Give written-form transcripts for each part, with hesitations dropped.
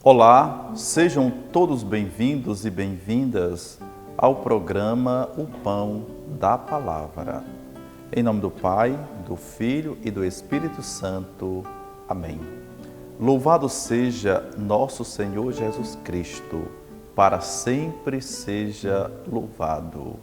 Olá, sejam todos bem-vindos e bem-vindas ao programa O Pão da Palavra. Em nome do Pai, do Filho e do Espírito Santo. Amém. Louvado seja nosso Senhor Jesus Cristo, para sempre seja louvado.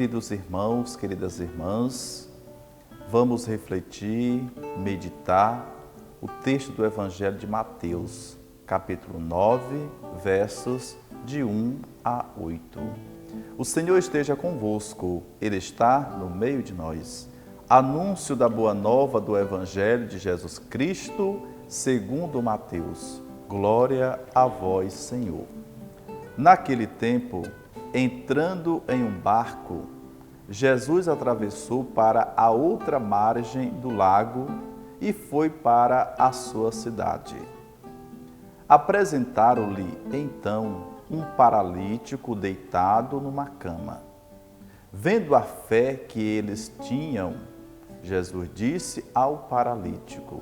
Queridos irmãos, queridas irmãs, vamos refletir, meditar o texto do Evangelho de Mateus, capítulo 9, versos de 1 a 8. O Senhor esteja convosco, Ele está no meio de nós. Anúncio da boa nova do Evangelho de Jesus Cristo, segundo Mateus. Glória a vós, Senhor. Naquele tempo, entrando em um barco, Jesus atravessou para a outra margem do lago e foi para a sua cidade. Apresentaram-lhe, então, um paralítico deitado numa cama. Vendo a fé que eles tinham, Jesus disse ao paralítico: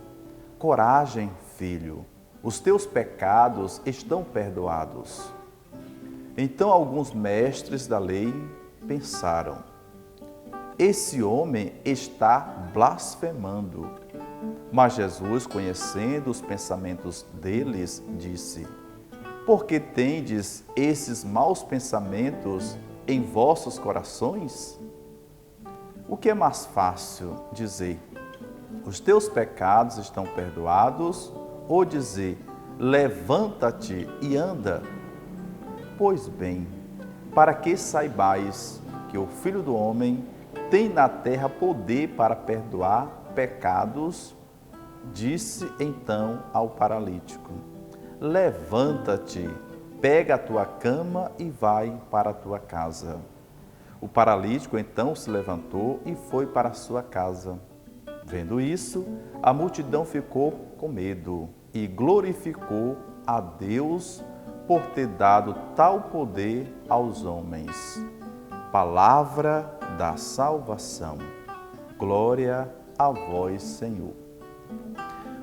Coragem, filho, os teus pecados estão perdoados. Então alguns mestres da lei pensaram: esse homem está blasfemando. Mas Jesus, conhecendo os pensamentos deles, disse: por que tendes esses maus pensamentos em vossos corações? O que é mais fácil dizer: os teus pecados estão perdoados, ou dizer: levanta-te e anda? Pois bem, para que saibais que o Filho do Homem tem na terra poder para perdoar pecados, disse então ao paralítico: levanta-te, pega a tua cama e vai para a tua casa. O paralítico então se levantou e foi para a sua casa. Vendo isso, a multidão ficou com medo e glorificou a Deus por ter dado tal poder aos homens. Palavra da salvação. Glória a vós, Senhor.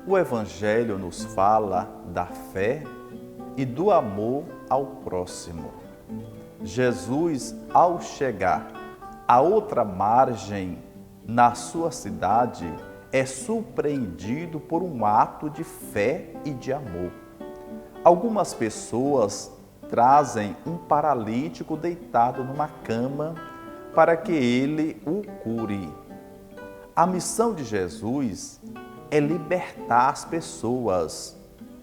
O Evangelho nos fala da fé e do amor ao próximo. Jesus, ao chegar à outra margem, na sua cidade, é surpreendido por um ato de fé e de amor. Algumas pessoas trazem um paralítico deitado numa cama para que ele o cure. A missão de Jesus é libertar as pessoas,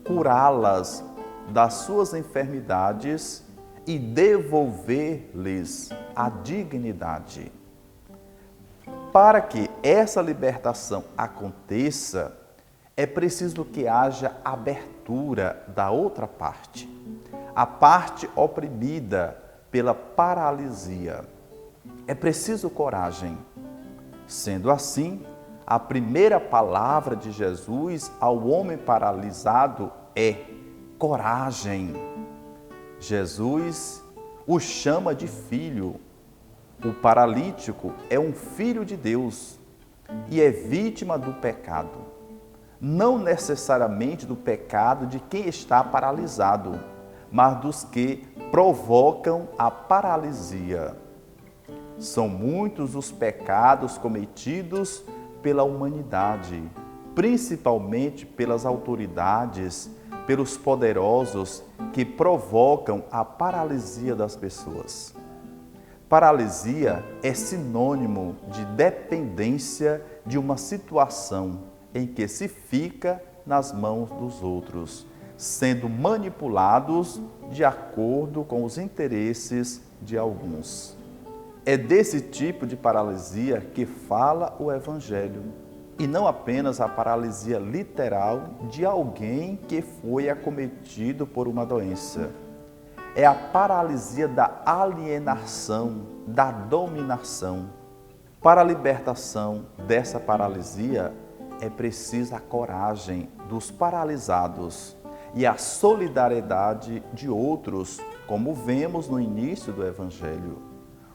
curá-las das suas enfermidades e devolver-lhes a dignidade. Para que essa libertação aconteça, é preciso que haja abertura da outra parte, a parte oprimida pela paralisia. É preciso coragem. Sendo assim, a primeira palavra de Jesus ao homem paralisado é coragem. Jesus o chama de filho. O paralítico é um filho de Deus e é vítima do pecado. Não necessariamente do pecado de quem está paralisado, mas dos que provocam a paralisia. São muitos os pecados cometidos pela humanidade, principalmente pelas autoridades, pelos poderosos que provocam a paralisia das pessoas. Paralisia é sinônimo de dependência de uma situação em que se fica nas mãos dos outros, sendo manipulados de acordo com os interesses de alguns. É desse tipo de paralisia que fala o Evangelho. E não apenas a paralisia literal de alguém que foi acometido por uma doença. É a paralisia da alienação, da dominação. Para a libertação dessa paralisia, é preciso a coragem dos paralisados e a solidariedade de outros, como vemos no início do Evangelho.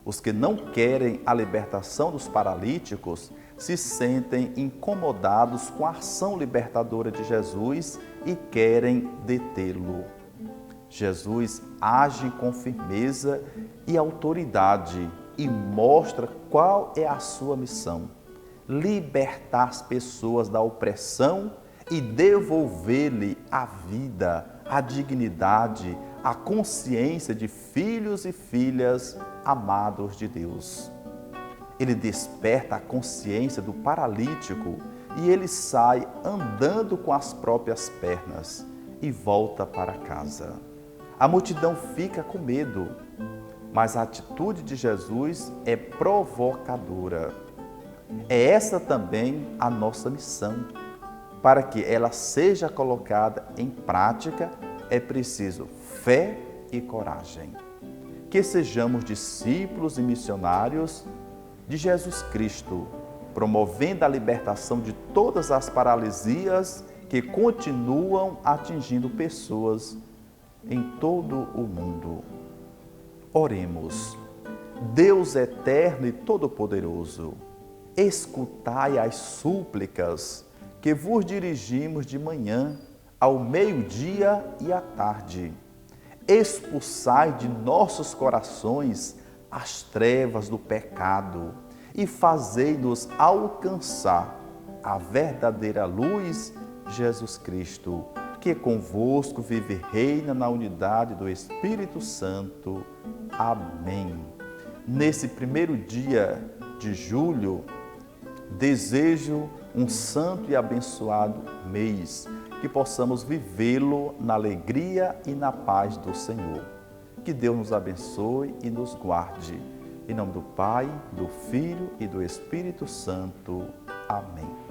Os que não querem a libertação dos paralíticos se sentem incomodados com a ação libertadora de Jesus e querem detê-lo. Jesus age com firmeza e autoridade e mostra qual é a sua missão: libertar as pessoas da opressão e devolver-lhe a vida, a dignidade, a consciência de filhos e filhas amados de Deus. Ele desperta a consciência do paralítico e ele sai andando com as próprias pernas e volta para casa. A multidão fica com medo, mas a atitude de Jesus é provocadora. É essa também a nossa missão. Para que ela seja colocada em prática, é preciso fé e coragem. Que sejamos discípulos e missionários de Jesus Cristo, promovendo a libertação de todas as paralisias que continuam atingindo pessoas em todo o mundo. Oremos. Deus eterno e todo-poderoso, escutai as súplicas que vos dirigimos de manhã, ao meio-dia e à tarde. Expulsai de nossos corações as trevas do pecado e fazei-nos alcançar a verdadeira luz, Jesus Cristo, que convosco vive e reina na unidade do Espírito Santo. Amém. Nesse primeiro dia de julho, desejo um santo e abençoado mês, que possamos vivê-lo na alegria e na paz do Senhor. Que Deus nos abençoe e nos guarde. Em nome do Pai, do Filho e do Espírito Santo. Amém.